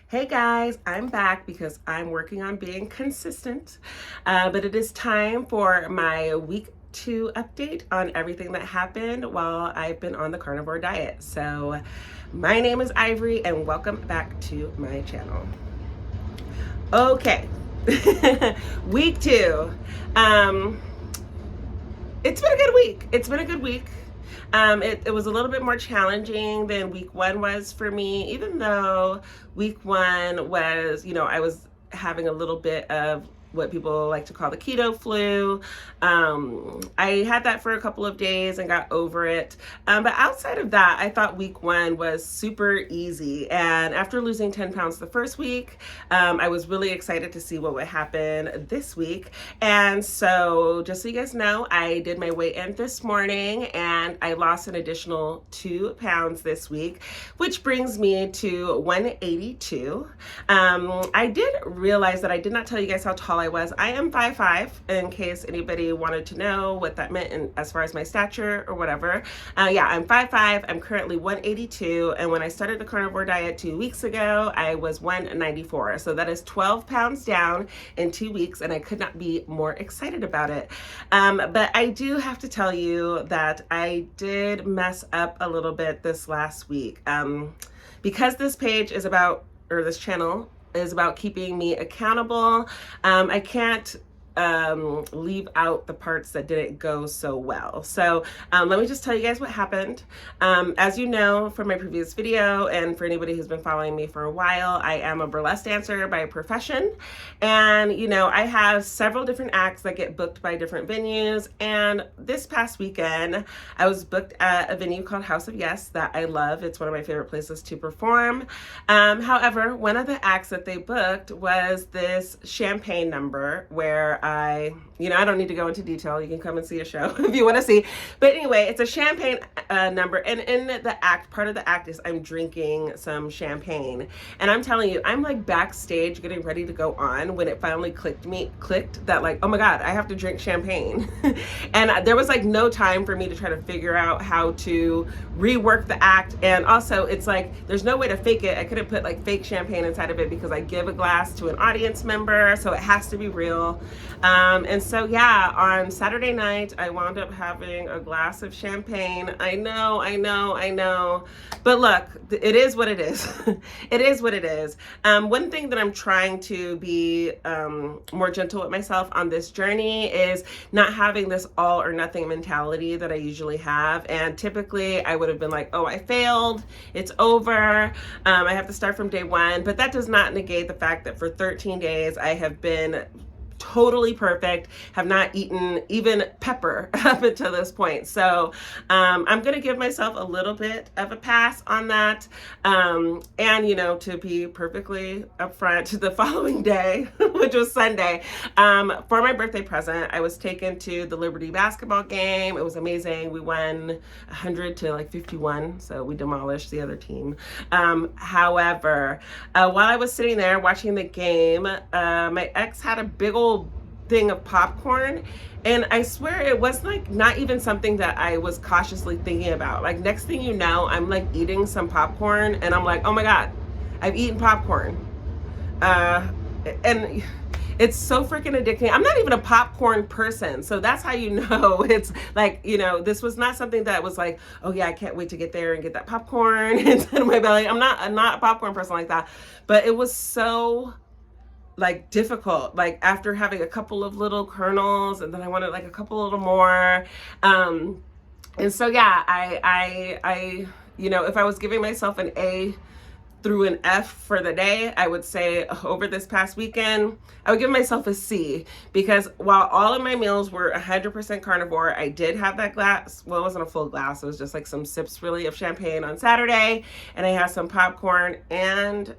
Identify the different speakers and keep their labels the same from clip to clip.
Speaker 1: Hey guys, I'm back because I'm working on being consistent, but it is time for my week 2 update on everything that happened while I've been on the carnivore diet. So my name is Ivory and welcome back to my channel. Okay, week 2. It's been a good week. It was a little bit more challenging than week 1 was for me, even though week 1 was, I was having a little bit of what people like to call the keto flu. I had that for a couple of days and got over it. But outside of that, I thought week 1 was super easy. And after losing 10 pounds the first week, I was really excited to see what would happen this week. And so just so you guys know, I did my weigh-in this morning and I lost an additional 2 pounds this week, which brings me to 182. I did realize that I did not tell you guys how tall I was. I am 5'5", in case anybody wanted to know what that meant as far as my stature or whatever. Yeah, I'm 5'5", I'm currently 182, and when I started the carnivore diet 2 weeks ago, I was 194. So that is 12 pounds down in 2 weeks, and I could not be more excited about it. But I do have to tell you that I did mess up a little bit this last week. Because this page is about, or this channel is about keeping me accountable, I can't leave out the parts that didn't go so well. So let me just tell you guys what happened. As you know from my previous video, and for anybody who's been following me for a while, I am a burlesque dancer by profession. And I have several different acts that get booked by different venues. And this past weekend, I was booked at a venue called House of Yes that I love. It's one of my favorite places to perform. However, one of the acts that they booked was this champagne number where I don't need to go into detail. You can come and see a show if you want to see. But anyway, it's a champagne number. And in the act, part of the act is I'm drinking some champagne. And I'm telling you, I'm like backstage getting ready to go on when it finally clicked that like, oh my God, I have to drink champagne. And there was like no time for me to try to figure out how to rework the act. And also it's like, there's no way to fake it. I couldn't put like fake champagne inside of it because I give a glass to an audience member. So it has to be real. And so yeah, on Saturday night, I wound up having a glass of champagne. I know. But look, it is what it is. It is what it is. One thing that I'm trying to be more gentle with myself on this journey is not having this all or nothing mentality that I usually have. And typically I would have been like, oh, I failed. It's over. I have to start from day 1. But that does not negate the fact that for 13 days I have been totally perfect, have not eaten even pepper up until this point. So I'm going to give myself a little bit of a pass on that. And, to be perfectly upfront, the following day, which was Sunday, for my birthday present, I was taken to the Liberty basketball game. It was amazing. We won 100 to like 51. So we demolished the other team. However, while I was sitting there watching the game, my ex had a big old thing of popcorn, and I swear it was like not even something that I was cautiously thinking about. Like next thing you know, I'm like eating some popcorn and I'm like, oh my God, I've eaten popcorn. And it's so freaking addicting. I'm not even a popcorn person. So that's how you know it's like, this was not something that was like, oh yeah, I can't wait to get there and get that popcorn into my belly. I'm not a popcorn person like that. But it was so like difficult, like after having a couple of little kernels, and then I wanted like a couple little more. And so yeah, I if I was giving myself an A through an F for the day, I would say over this past weekend, I would give myself a C, because while all of my meals were 100% carnivore, I did have that glass. Well, it wasn't a full glass. It was just like some sips really of champagne on Saturday. And I had some popcorn and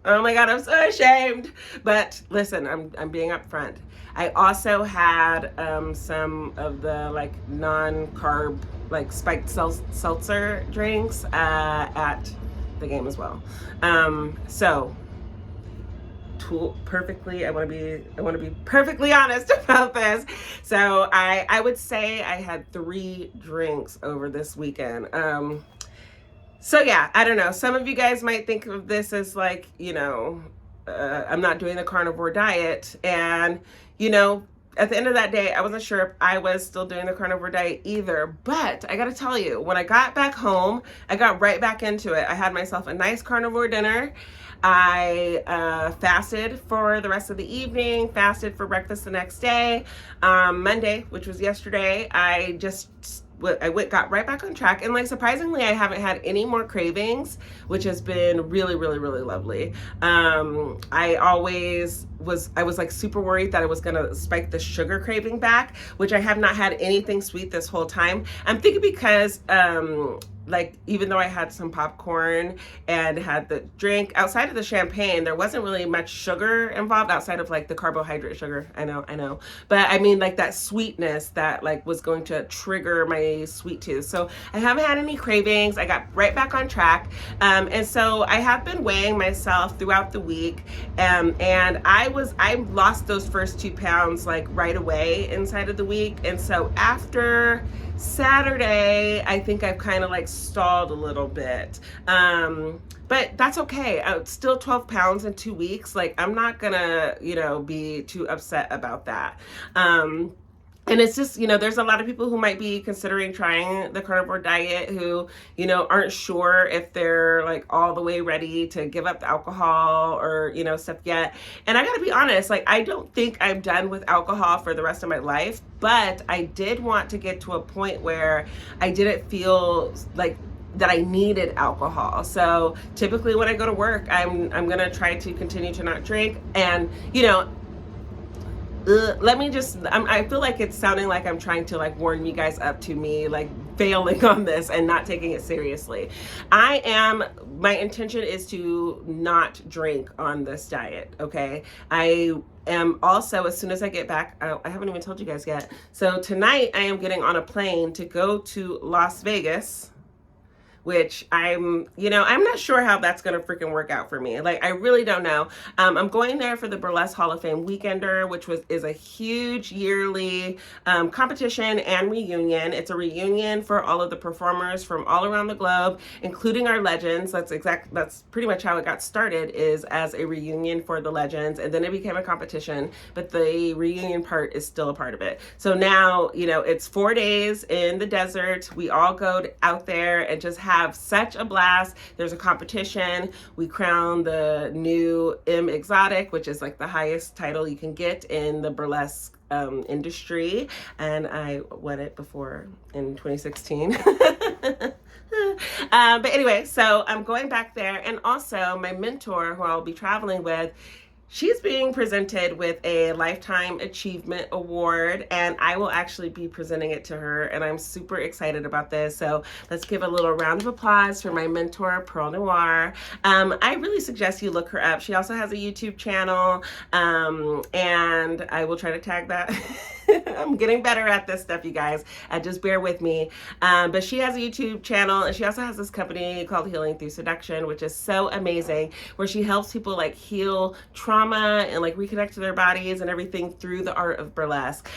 Speaker 1: oh my God, I'm so ashamed. But listen, I'm being upfront. I also had some of the like non-carb, like spiked seltzer drinks at the game as well. So perfectly, I want to be perfectly honest about this. So I would say I had 3 drinks over this weekend. So yeah, I don't know. Some of you guys might think of this as like, I'm not doing the carnivore diet. And, you know, at the end of that day, I wasn't sure if I was still doing the carnivore diet either. But I got to tell you, when I got back home, I got right back into it. I had myself a nice carnivore dinner. I fasted for the rest of the evening, fasted for breakfast the next day. Monday, which was yesterday, got right back on track, and like surprisingly I haven't had any more cravings, which has been really, really, really lovely. I was like super worried that I was gonna spike the sugar craving back, which I have not had anything sweet this whole time. I'm thinking because like even though I had some popcorn and had the drink, outside of the champagne, there wasn't really much sugar involved outside of like the carbohydrate sugar. I know. But I mean like that sweetness that like was going to trigger my sweet tooth. So I haven't had any cravings. I got right back on track. And so I have been weighing myself throughout the week. And I lost those first 2 pounds like right away inside of the week. And so after Saturday, I think I've kind of like stalled a little bit. But that's okay. It's still 12 pounds in 2 weeks. Like I'm not gonna, be too upset about that. And it's just, there's a lot of people who might be considering trying the carnivore diet who, aren't sure if they're like all the way ready to give up the alcohol or, stuff yet. And I gotta be honest, like I don't think I'm done with alcohol for the rest of my life, but I did want to get to a point where I didn't feel like that I needed alcohol. So typically when I go to work, I'm gonna try to continue to not drink. And I feel like it's sounding like I'm trying to like warn you guys up to me like failing on this and not taking it seriously. My intention is to not drink on this diet, okay? I am also, as soon as I get back, I haven't even told you guys yet. So tonight I am getting on a plane to go to Las Vegas, which I'm not sure how that's going to freaking work out for me. Like, I really don't know. I'm going there for the Burlesque Hall of Fame Weekender, which is a huge yearly competition and reunion. It's a reunion for all of the performers from all around the globe, including our legends. That's pretty much how it got started, is as a reunion for the legends, and then it became a competition, but the reunion part is still a part of it. So now, it's 4 days in the desert. We all go out there and just have such a blast. There's a competition. We crown the new M Exotic, which is like the highest title you can get in the burlesque industry, and I won it before in 2016. But anyway, so I'm going back there, and also my mentor, who I'll be traveling with, she's being presented with a Lifetime Achievement Award, and I will actually be presenting it to her, and I'm super excited about this. So let's give a little round of applause for my mentor, Pearl Noir. I really suggest you look her up. She also has a YouTube channel, and I will try to tag that. I'm getting better at this stuff, you guys. Just bear with me. But she has a YouTube channel, and she also has this company called Healing Through Seduction, which is so amazing, where she helps people like heal trauma and like reconnect to their bodies and everything through the art of burlesque.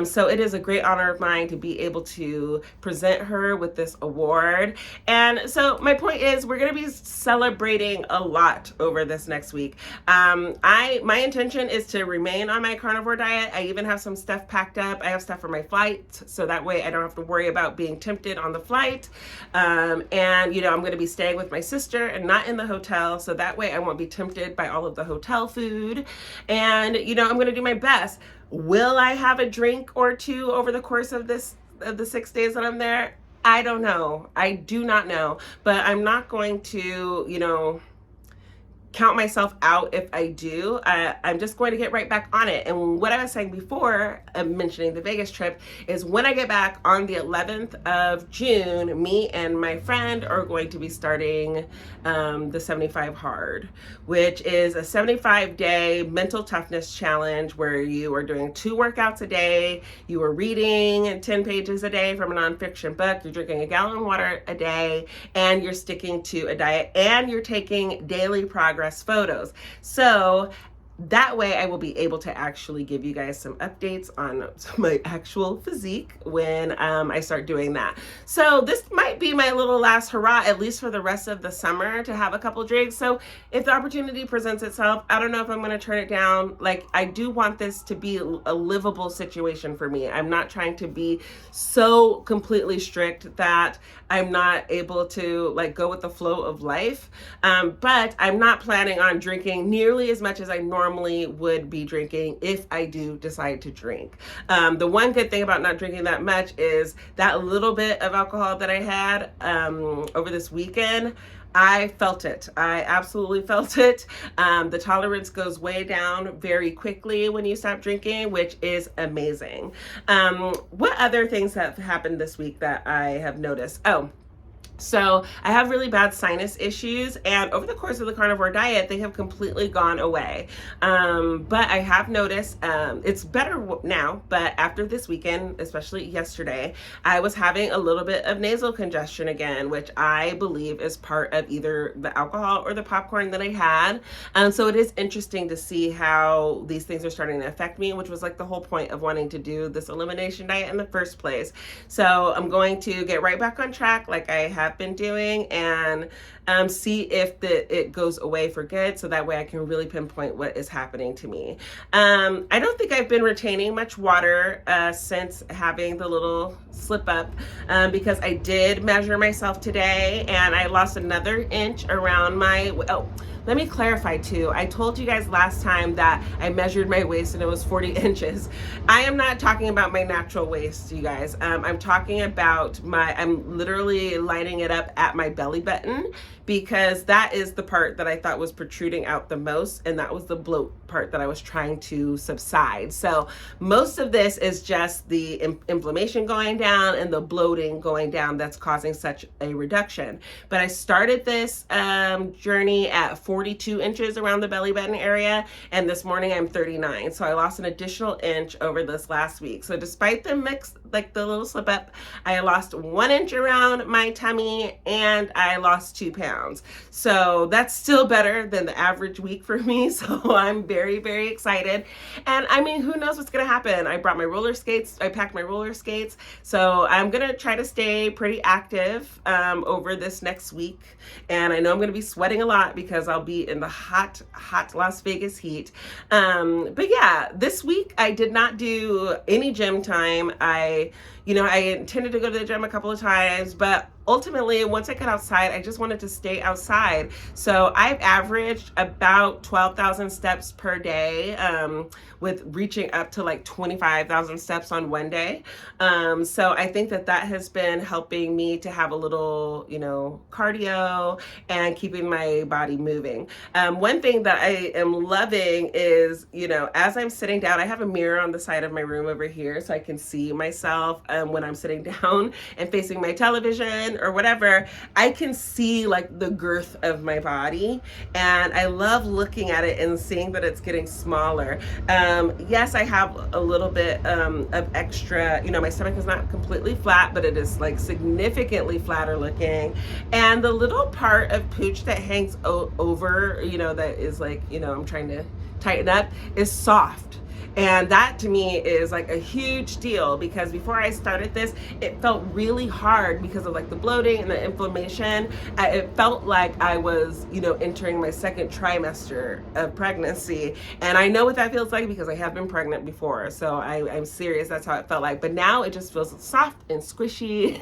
Speaker 1: So it is a great honor of mine to be able to present her with this award. And so my point is, we're going to be celebrating a lot over this next week. My intention is to remain on my carnivore diet. I even have some stuff packed up. I have stuff for my flight, so that way I don't have to worry about being tempted on the flight. And I'm going to be staying with my sister and not in the hotel, so that way I won't be tempted by all of the hotel food. And I'm going to do my best. Will I have a drink or two over the course of the 6 days that I'm there? I don't know. I do not know. But I'm not going to, count myself out if I do. I'm just going to get right back on it. And what I was saying before, mentioning the Vegas trip, is when I get back on the 11th of June, me and my friend are going to be starting the 75 Hard, which is a 75-day mental toughness challenge where you are doing 2 workouts a day, you are reading 10 pages a day from a nonfiction book, you're drinking a gallon of water a day, and you're sticking to a diet, and you're taking daily progress photos. So That way I will be able to actually give you guys some updates on my actual physique when I start doing that. So this might be my little last hurrah, at least for the rest of the summer, to have a couple drinks. So if the opportunity presents itself, I don't know if I'm going to turn it down. Like, I do want this to be a livable situation for me. I'm not trying to be so completely strict that I'm not able to like go with the flow of life. But I'm not planning on drinking nearly as much as I normally would be drinking if I do decide to drink. The one good thing about not drinking that much is that little bit of alcohol that I had over this weekend. I felt it. I absolutely felt it. The tolerance goes way down very quickly when you stop drinking, which is amazing. What other things have happened this week that I have noticed? Oh, so I have really bad sinus issues, and over the course of the carnivore diet, they have completely gone away. But I have noticed it's better now, but after this weekend, especially yesterday, I was having a little bit of nasal congestion again, which I believe is part of either the alcohol or the popcorn that I had. So it is interesting to see how these things are starting to affect me, which was like the whole point of wanting to do this elimination diet in the first place. So I'm going to get right back on track like I have been doing, and see if it goes away for good, so that way I can really pinpoint what is happening to me. I don't think I've been retaining much water since having the little slip up, because I did measure myself today and I lost another inch around my, oh, let me clarify too. I told you guys last time that I measured my waist and it was 40 inches. I am not talking about my natural waist, you guys. I'm talking about I'm literally lining it up at my belly button, because that is the part that I thought was protruding out the most, and that was the bloat part that I was trying to subside. So most of this is just the inflammation going down and the bloating going down that's causing such a reduction. But I started this journey at 42 inches around the belly button area, and this morning I'm 39. So I lost an additional inch over this last week. So despite the mix, like the little slip up, I lost 1 inch around my tummy and I lost 2 pounds. So that's still better than the average week for me. So I'm very, very excited. And I mean, who knows what's going to happen? I brought my roller skates. I packed my roller skates. So I'm going to try to stay pretty active over this next week. And I know I'm going to be sweating a lot because I'll be in the hot, hot Las Vegas heat. But yeah, this week I did not do any gym time. I intended to go to the gym a couple of times, but ultimately, once I got outside, I just wanted to stay outside. So I've averaged about 12,000 steps per day, with reaching up to like 25,000 steps on one day. So I think that has been helping me to have a little, cardio and keeping my body moving. One thing that I am loving is, as I'm sitting down, I have a mirror on the side of my room over here so I can see myself when I'm sitting down and facing my television or whatever. I can see like the girth of my body, and I love looking at it and seeing that it's getting smaller. Yes, I have a little bit of extra, my stomach is not completely flat, but it is like significantly flatter looking. And the little part of pooch that hangs over, that is like, I'm trying to tighten up, is soft. And that to me is like a huge deal, because before I started this, it felt really hard because of like the bloating and the inflammation. It felt like I was, entering my second trimester of pregnancy. And I know what that feels like because I have been pregnant before. So I'm serious. That's how it felt like. But now it just feels soft and squishy.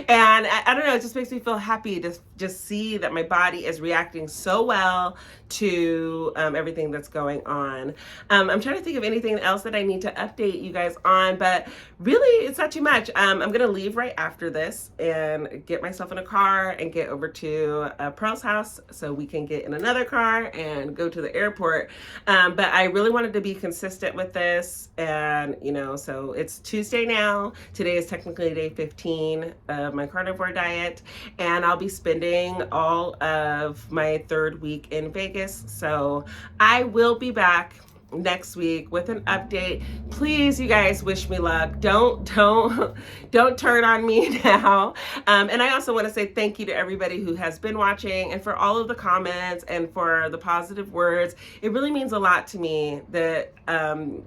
Speaker 1: And I don't know, it just makes me feel happy to just see that my body is reacting so well to everything that's going on. I'm trying to think of anything else that I need to update you guys on, but really it's not too much. I'm gonna leave right after this and get myself in a car and get over to Pearl's house so we can get in another car and go to the airport. But I really wanted to be consistent with this, and so it's Tuesday now. Today is technically day 15 of my carnivore diet, and I'll be spending all of my third week in Vegas. So I will be back next week with an update. Please, you guys, wish me luck. Don't turn on me now. And I also want to say thank you to everybody who has been watching and for all of the comments and for the positive words. It really means a lot to me that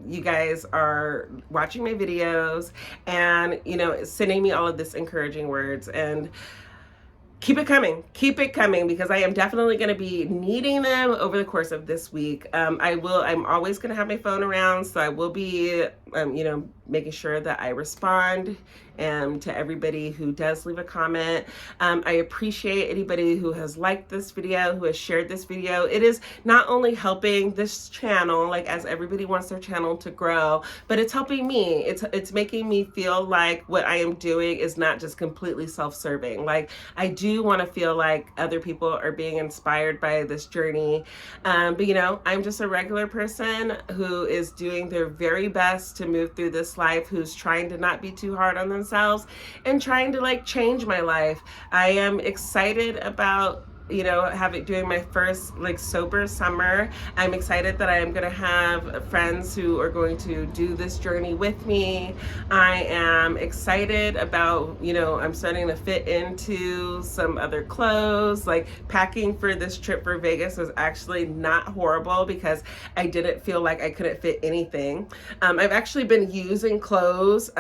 Speaker 1: you guys are watching my videos and, you know, sending me all of this encouraging words. And keep it coming, because I am definitely going to be needing them over the course of this week. I'm always going to have my phone around, so I will be, you know, making sure that I respond to everybody who does leave a comment. I appreciate anybody who has liked this video, who has shared this video. It is not only helping this channel, like as everybody wants their channel to grow, but it's helping me. It's making me feel like what I am doing is not just completely self-serving. Like, I do want to feel like other people are being inspired by this journey. But you know, I'm just a regular person who is doing their very best to move through this life, who's trying to not be too hard on themselves and trying to like change my life. I am excited about, you know, doing my first like sober summer. I'm excited that I am going to have friends who are going to do this journey with me. I am excited about, you know, I'm starting to fit into some other clothes. Like, packing for this trip for Vegas was actually not horrible because I didn't feel like I couldn't fit anything. I've actually been using clothes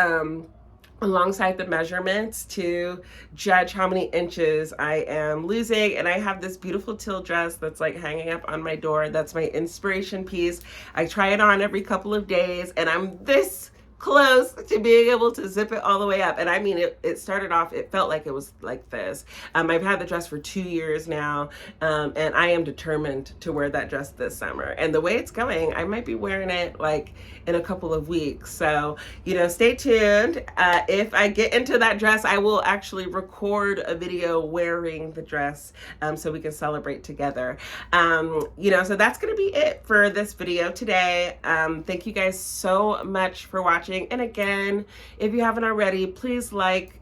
Speaker 1: alongside the measurements to judge how many inches I am losing. And I have this beautiful teal dress that's like hanging up on my door. That's my inspiration piece. I try it on every couple of days, and I'm this close to being able to zip it all the way up. And I mean, it started off, it felt like it was like this. I've had the dress for 2 years now, and I am determined to wear that dress this summer. And the way it's going, I might be wearing it like in a couple of weeks. So, you know, stay tuned. If I get into that dress, I will actually record a video wearing the dress, so we can celebrate together. You know, so that's going to be it for this video today. Thank you guys so much for watching. And again, if you haven't already, please like,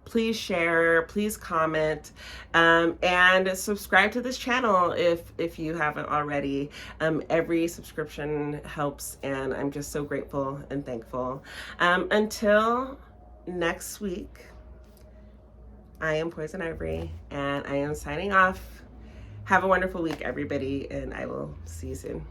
Speaker 1: please share, please comment, and subscribe to this channel if you haven't already. Every subscription helps, and I'm just so grateful and thankful. Until next week, I am Poison Ivory, and I am signing off. Have a wonderful week, everybody, and I will see you soon.